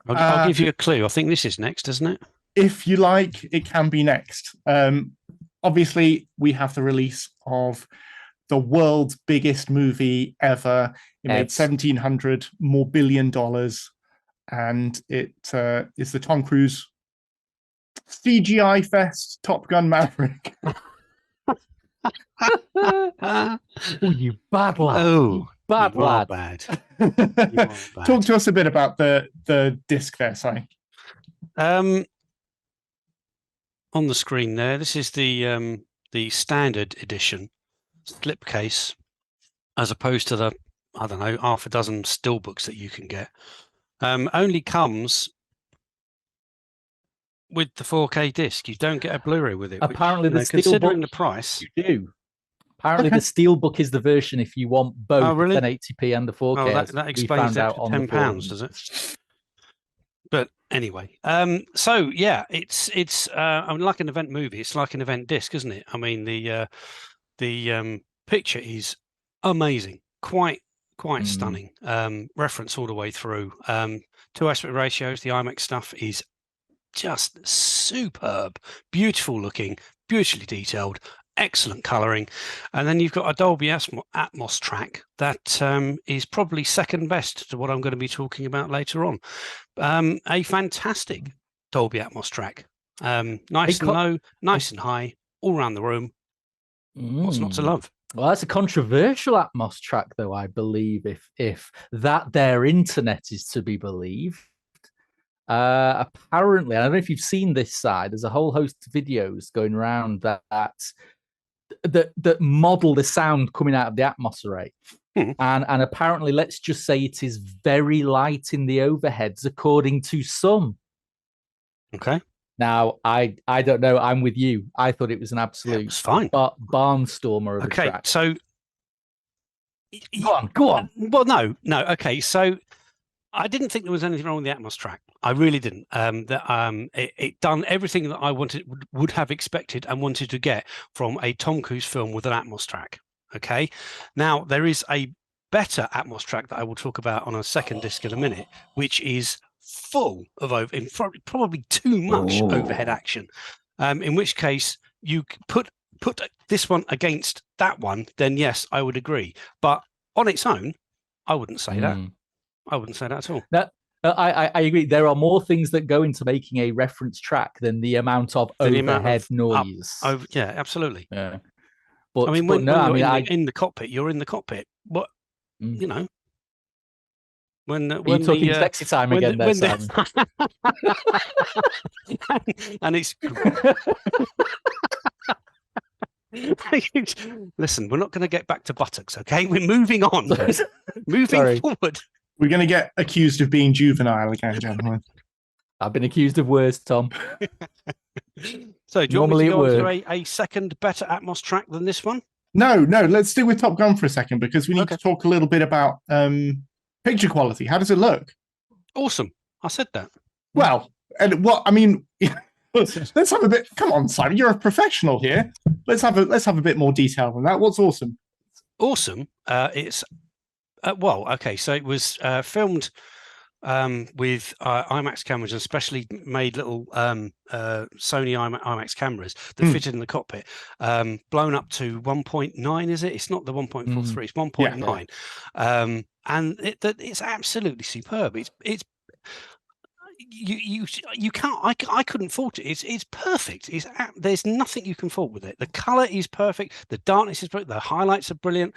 I'll give you a clue. I think this is next, isn't it? If you like, it can be next. Obviously, we have the release of the world's biggest movie ever. It made $1,700 more billion, and it is the Tom Cruise CGI fest, Top Gun Maverick. Oh, you bad lad! Oh, bad you are lad! Bad. You are bad. Talk to us a bit about the disc there, Si. On the screen there, this is the standard edition slipcase, as opposed to the, I don't know, half a dozen steelbooks that you can get. Only comes with the 4K disc. You don't get a Blu-ray with it. Apparently, which, considering the price, you do. Apparently, the steelbook is the version if you want both the 1080p and the 4K. Oh, that explains that to £10, does it? But anyway, so yeah, it's I mean, like an event movie. It's like an event disc, isn't it? I mean, the picture is amazing, quite stunning. Reference all the way through. 2 aspect ratios. The IMAX stuff is just superb, beautiful looking, beautifully detailed, excellent colouring, and then you've got a Dolby Atmos track that is probably second best to what I'm going to be talking about later on. A fantastic Dolby Atmos track, nice and low, nice and high, all around the room. What's not to love? Well, that's a controversial Atmos track, though, I believe, if that their internet is to be believed. Apparently, I don't know if you've seen this side. There's a whole host of videos going around that model the sound coming out of the Atmos array. And apparently, let's just say it is very light in the overheads, according to some. Okay. Now, I don't know. I'm with you. I thought it was an absolute barnstormer of a track. So go on. Well, no. Okay, so I didn't think there was anything wrong with the Atmos track. I really didn't. It done everything that I would have expected and wanted to get from a Tom Cruise film with an Atmos track. Okay. Now there is a better Atmos track that I will talk about on a second disc in a minute, which is full of probably too much overhead action. In which case you put this one against that one, then yes, I would agree. But on its own, I wouldn't say that. I wouldn't say that at all. I agree. There are more things that go into making a reference track than the amount of overhead noise. Yeah, absolutely. Yeah. But I mean, when you're in the cockpit, you're in the cockpit. What you know? When you're talking sexy time again, there, Simon. And it's. Listen, we're not going to get back to buttocks, okay? We're moving on. Moving forward. We're going to get accused of being juvenile again, gentlemen. I've been accused of worse, Tom. So, do you want me to go on to a second better Atmos track than this one? No. Let's stick with Top Gun for a second, because we need to talk a little bit about picture quality. How does it look? Awesome. I said that. Well, and what I mean, let's have a bit. Come on, Simon, you're a professional here. Let's have a bit more detail than that. What's awesome? Awesome. It's so it was filmed with IMAX cameras, and specially made little Sony IMAX cameras that fitted in the cockpit, blown up to 1.9. Is it? It's not the 1.43. It's 1.9. And it's absolutely superb. It's you can't. I couldn't fault it. It's perfect. There's nothing you can fault with it. The color is perfect. The darkness is perfect. The highlights are brilliant.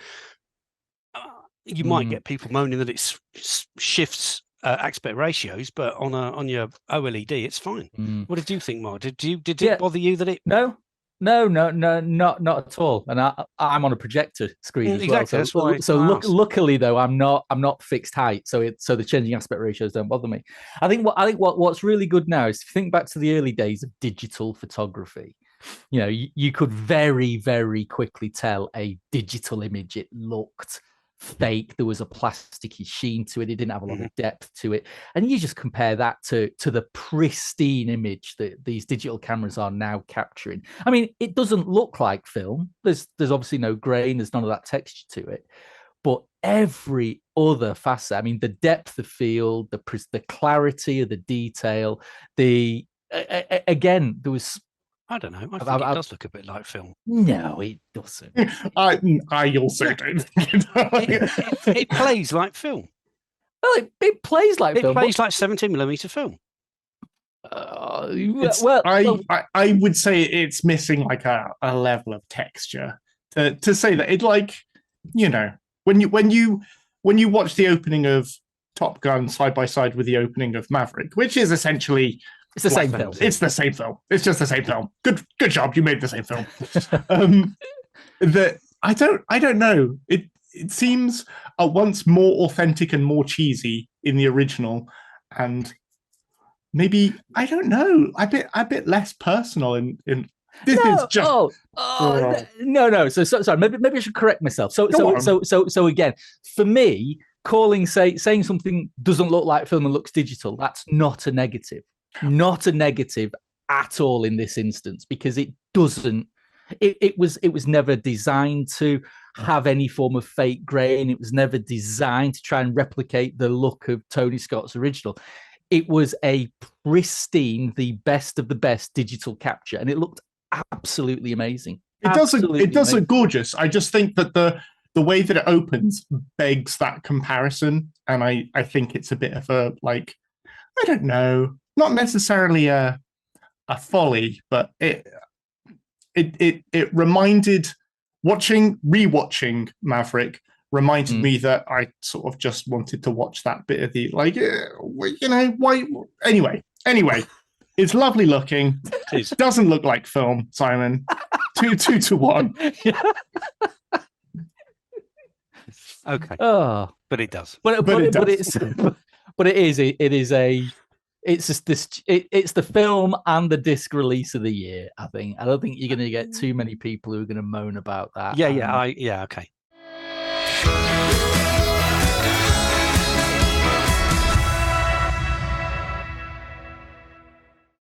You might get people moaning that it shifts aspect ratios, but on your OLED, it's fine. What did you think, Mark? Did it bother you that it? No, not at all. And I'm on a projector screen as exactly, well. So luckily though, I'm not fixed height, so the changing aspect ratios don't bother me. I think what's really good now is, if you think back to the early days of digital photography, you know, you could very, very quickly tell a digital image. It looked fake. There was a plasticky sheen to it. It didn't have a lot of depth to it. And you just compare that to the pristine image that these digital cameras are now capturing. I mean, it doesn't look like film. There's obviously no grain. There's none of that texture to it. But every other facet. I mean, the depth of field, the clarity of the detail, again, there was. I don't know. I think it does look a bit like film. No, it doesn't. I also don't think it plays like film. Well, it plays like film. It plays like 17mm film. I would say it's missing like a level of texture to say that it, like, you know, when you watch the opening of Top Gun side by side with the opening of Maverick, which is essentially it's the same film. It's the same film. It's just the same film. Good job, you made the same film. That I don't know. It seems at once more authentic and more cheesy in the original, and maybe, I don't know, a bit less personal in this is just no. So sorry, maybe I should correct myself. So again, for me, saying something doesn't look like film and looks digital, that's not a negative. Not a negative at all in this instance, because it doesn't. It was never designed to have any form of fake grain. It was never designed to try and replicate the look of Tony Scott's original. It was a pristine, the best of the best digital capture, and it looked absolutely amazing. It does look gorgeous. I just think that the way that it opens begs that comparison, and I think it's a bit of a, like, I don't know, not necessarily a folly, but it reminded, rewatching Maverick reminded me that I sort of just wanted to watch that bit of the, like, you know, why? Anyway, it's lovely looking. It doesn't look like film, Simon. 2 to 1. Okay. Oh, but it does. But it's the film and the disc release of the year, I think. I don't think you're going to get too many people who are going to moan about that. Okay.